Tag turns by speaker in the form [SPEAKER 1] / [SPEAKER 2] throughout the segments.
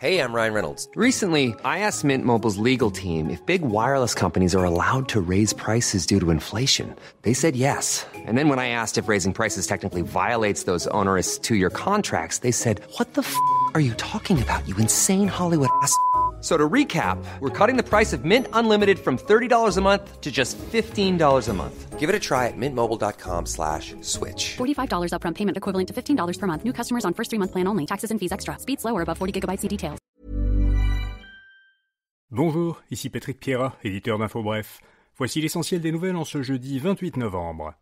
[SPEAKER 1] Hey, I'm Ryan Reynolds.
[SPEAKER 2] Recently, I asked Mint Mobile's legal team if big wireless companies are allowed to raise prices due to inflation. They said yes. And then when I asked if raising prices technically violates those onerous two-year contracts, they said, "What the f*** are you talking about, you insane Hollywood ass?" So to recap, we're cutting the price of Mint Unlimited from $30 a month to just $15 a month.
[SPEAKER 1] Give it a try at mintmobile.com/switch.
[SPEAKER 3] $45 upfront payment equivalent to $15 per month. New customers on first 3-month plan only. Taxes and fees extra. Speed slower above 40 GB. See details.
[SPEAKER 4] Bonjour, ici Patrick Pierrat, éditeur d'InfoBref. Voici l'essentiel des nouvelles en ce jeudi 28 novembre.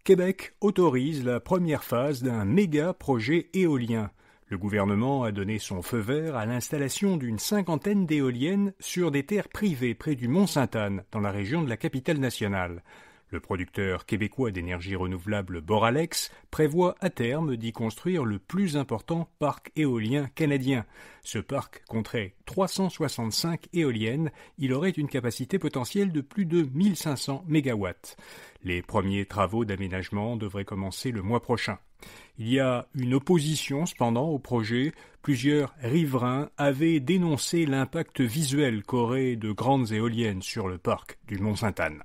[SPEAKER 4] Québec autorise la première phase d'un méga projet éolien. Le gouvernement a donné son feu vert à l'installation d'une 50aine d'éoliennes sur des terres privées près du Mont-Sainte-Anne, dans la région de la capitale nationale. Le producteur québécois d'énergie renouvelable Boralex prévoit à terme d'y construire le plus important parc éolien canadien. Ce parc compterait 365 éoliennes. Il aurait une capacité potentielle de plus de 1500 MW. Les premiers travaux d'aménagement devraient commencer le mois prochain. Il y a une opposition cependant au projet. Plusieurs riverains avaient dénoncé l'impact visuel qu'auraient de grandes éoliennes sur le parc du Mont-Sainte-Anne.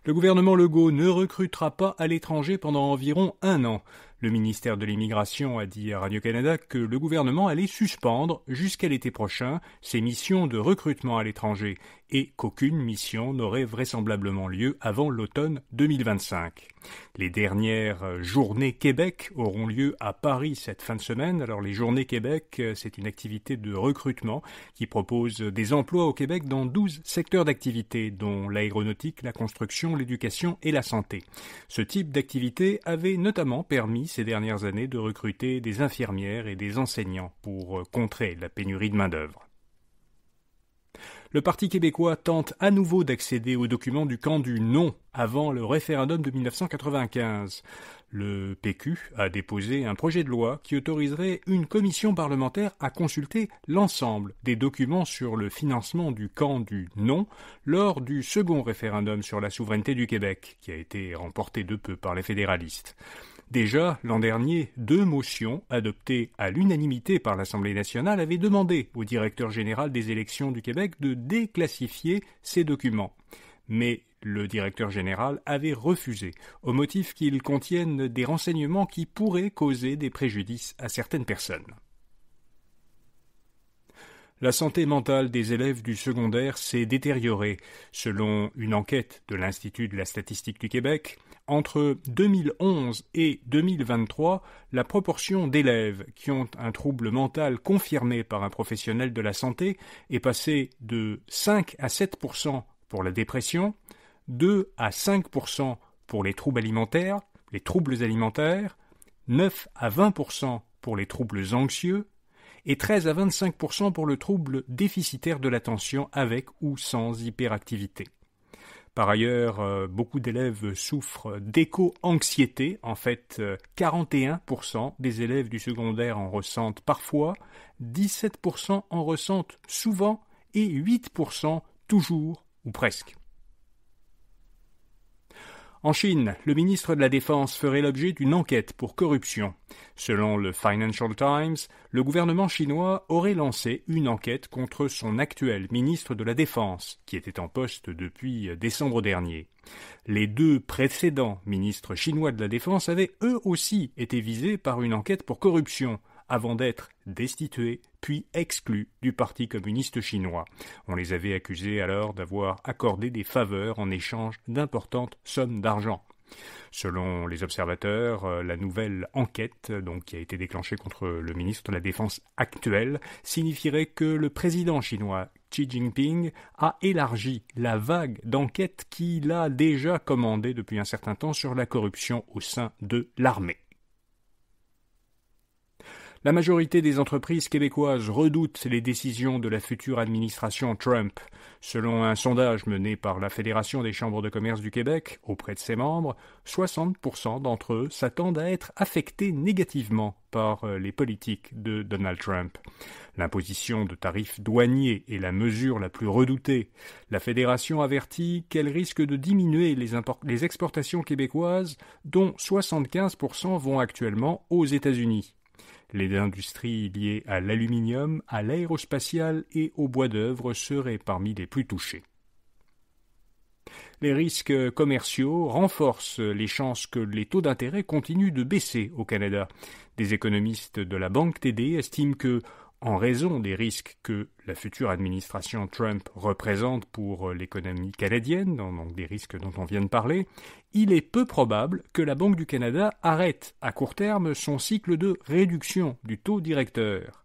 [SPEAKER 4] Le gouvernement Legault ne recrutera pas à l'étranger pendant environ 1 an. Le ministère de l'Immigration a dit à Radio-Canada que le gouvernement allait suspendre jusqu'à l'été prochain ses missions de recrutement à l'étranger et qu'aucune mission n'aurait vraisemblablement lieu avant l'automne 2025. Les dernières Journées Québec auront lieu à Paris cette fin de semaine. Alors les Journées Québec, c'est une activité de recrutement qui propose des emplois au Québec dans 12 secteurs d'activité, dont l'aéronautique, la construction, l'éducation et la santé. Ce type d'activité avait notamment permis ces dernières années de recruter des infirmières et des enseignants pour contrer la pénurie de main-d'œuvre. Le Parti québécois tente à nouveau d'accéder aux documents du camp du non avant le référendum de 1995. Le PQ a déposé un projet de loi qui autoriserait une commission parlementaire à consulter l'ensemble des documents sur le financement du camp du non lors du second référendum sur la souveraineté du Québec, qui a été remporté de peu par les fédéralistes. Déjà, l'an dernier, 2 motions adoptées à l'unanimité par l'Assemblée nationale avaient demandé au directeur général des élections du Québec de déclassifier ces documents. Mais le directeur général avait refusé, au motif qu'ils contiennent des renseignements qui pourraient causer des préjudices à certaines personnes. La santé mentale des élèves du secondaire s'est détériorée. Selon une enquête de l'Institut de la statistique du Québec, entre 2011 et 2023, la proportion d'élèves qui ont un trouble mental confirmé par un professionnel de la santé est passée de 5 à 7% pour la dépression, 2 à 5% pour les troubles alimentaires, 9 à 20% pour les troubles anxieux, et 13 à 25% pour le trouble déficitaire de l'attention avec ou sans hyperactivité. Par ailleurs, beaucoup d'élèves souffrent d'éco-anxiété. En fait, 41% des élèves du secondaire en ressentent parfois, 17% en ressentent souvent et 8% toujours ou presque. En Chine, le ministre de la Défense ferait l'objet d'une enquête pour corruption. Selon le Financial Times, le gouvernement chinois aurait lancé une enquête contre son actuel ministre de la Défense, qui était en poste depuis décembre dernier. Les 2 précédents ministres chinois de la Défense avaient eux aussi été visés par une enquête pour corruption, avant d'être destitués puis exclus du Parti communiste chinois. On les avait accusés alors d'avoir accordé des faveurs en échange d'importantes sommes d'argent. Selon les observateurs, la nouvelle enquête qui a été déclenchée contre le ministre de la Défense actuel signifierait que le président chinois Xi Jinping a élargi la vague d'enquêtes qu'il a déjà commandée depuis un certain temps sur la corruption au sein de l'armée. La majorité des entreprises québécoises redoutent les décisions de la future administration Trump. Selon un sondage mené par la Fédération des chambres de commerce du Québec auprès de ses membres, 60% d'entre eux s'attendent à être affectés négativement par les politiques de Donald Trump. L'imposition de tarifs douaniers est la mesure la plus redoutée. La Fédération avertit qu'elle risque de diminuer les exportations québécoises, dont 75% vont actuellement aux États-Unis. Les industries liées à l'aluminium, à l'aérospatial et au bois d'œuvre seraient parmi les plus touchées. Les risques commerciaux renforcent les chances que les taux d'intérêt continuent de baisser au Canada. Des économistes de la Banque TD estiment que, en raison des risques que la future administration Trump représente pour l'économie canadienne, donc des risques dont on vient de parler, il est peu probable que la Banque du Canada arrête à court terme son cycle de réduction du taux directeur.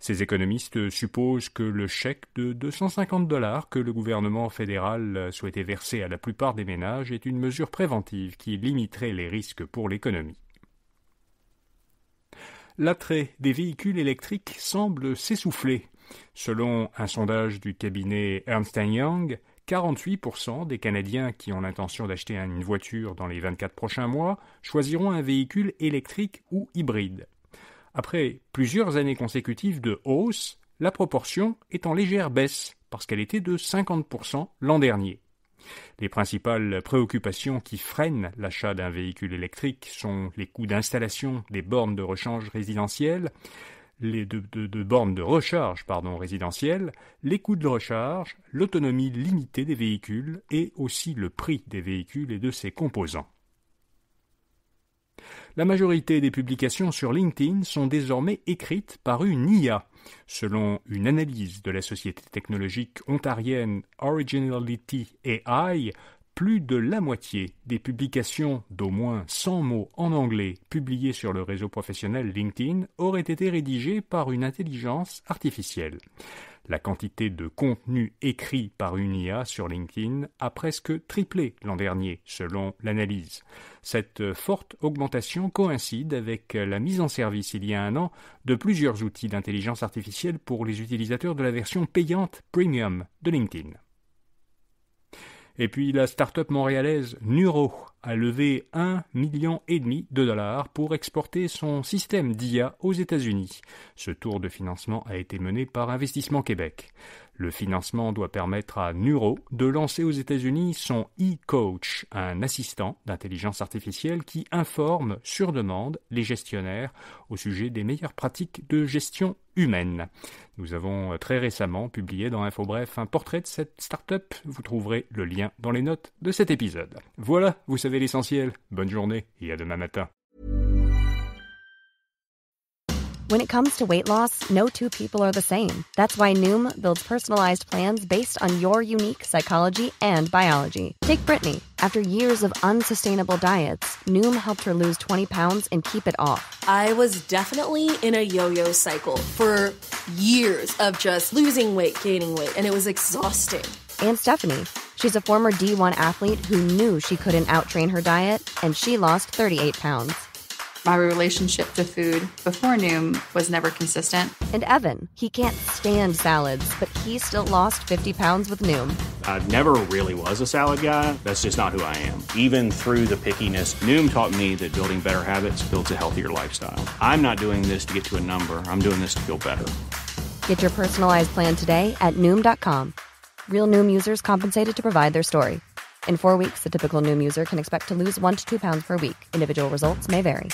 [SPEAKER 4] Ces économistes supposent que le chèque de 250 $ que le gouvernement fédéral souhaitait verser à la plupart des ménages est une mesure préventive qui limiterait les risques pour l'économie. L'attrait des véhicules électriques semble s'essouffler. Selon un sondage du cabinet Ernst & Young, 48% des Canadiens qui ont l'intention d'acheter une voiture dans les 24 prochains mois choisiront un véhicule électrique ou hybride. Après plusieurs années consécutives de hausse, la proportion est en légère baisse parce qu'elle était de 50% l'an dernier. Les principales préoccupations qui freinent l'achat d'un véhicule électrique sont les coûts d'installation des bornes de recharge résidentielles, les coûts de recharge, l'autonomie limitée des véhicules et aussi le prix des véhicules et de ses composants. La majorité des publications sur LinkedIn sont désormais écrites par une IA. Selon une analyse de la société technologique ontarienne Originality AI, plus de la moitié des publications d'au moins 100 mots en anglais publiées sur le réseau professionnel LinkedIn auraient été rédigées par une intelligence artificielle. La quantité de contenu écrit par une IA sur LinkedIn a presque triplé l'an dernier, selon l'analyse. Cette forte augmentation coïncide avec la mise en service il y a un an de plusieurs outils d'intelligence artificielle pour les utilisateurs de la version payante Premium de LinkedIn. Et puis la start-up montréalaise Nuro a levé $1,5 million pour exporter son système d'IA aux États-Unis. Ce tour de financement a été mené par Investissement Québec. Le financement doit permettre à Nuro de lancer aux États-Unis son e-coach, un assistant d'intelligence artificielle qui informe sur demande les gestionnaires au sujet des meilleures pratiques de gestion humaine. Nous avons très récemment publié dans InfoBref un portrait de cette start-up. Vous trouverez le lien dans les notes de cet épisode. Voilà, vous savez l'essentiel. Bonne journée et à demain matin.
[SPEAKER 5] When it comes to weight loss, no two people are the same. That's why Noom builds personalized plans based on your unique psychology and biology. Take Brittany. After years of unsustainable diets, Noom helped her lose 20 pounds and keep it off.
[SPEAKER 6] I was definitely in a yo-yo cycle for years of just losing weight, gaining weight, and it was exhausting.
[SPEAKER 5] And Stephanie. She's a former D1 athlete who knew she couldn't outtrain her diet, and she lost 38 pounds.
[SPEAKER 7] My relationship to food before Noom was never consistent.
[SPEAKER 5] And Evan, he can't stand salads, but he still lost 50 pounds with Noom.
[SPEAKER 8] I never really was a salad guy. That's just not who I am. Even through the pickiness, Noom taught me that building better habits builds a healthier lifestyle. I'm not doing this to get to a number. I'm doing this to feel better.
[SPEAKER 5] Get your personalized plan today at Noom.com. Real Noom users compensated to provide their story. In 4 weeks, the typical Noom user can expect to lose 1 to 2 pounds per week. Individual results may vary.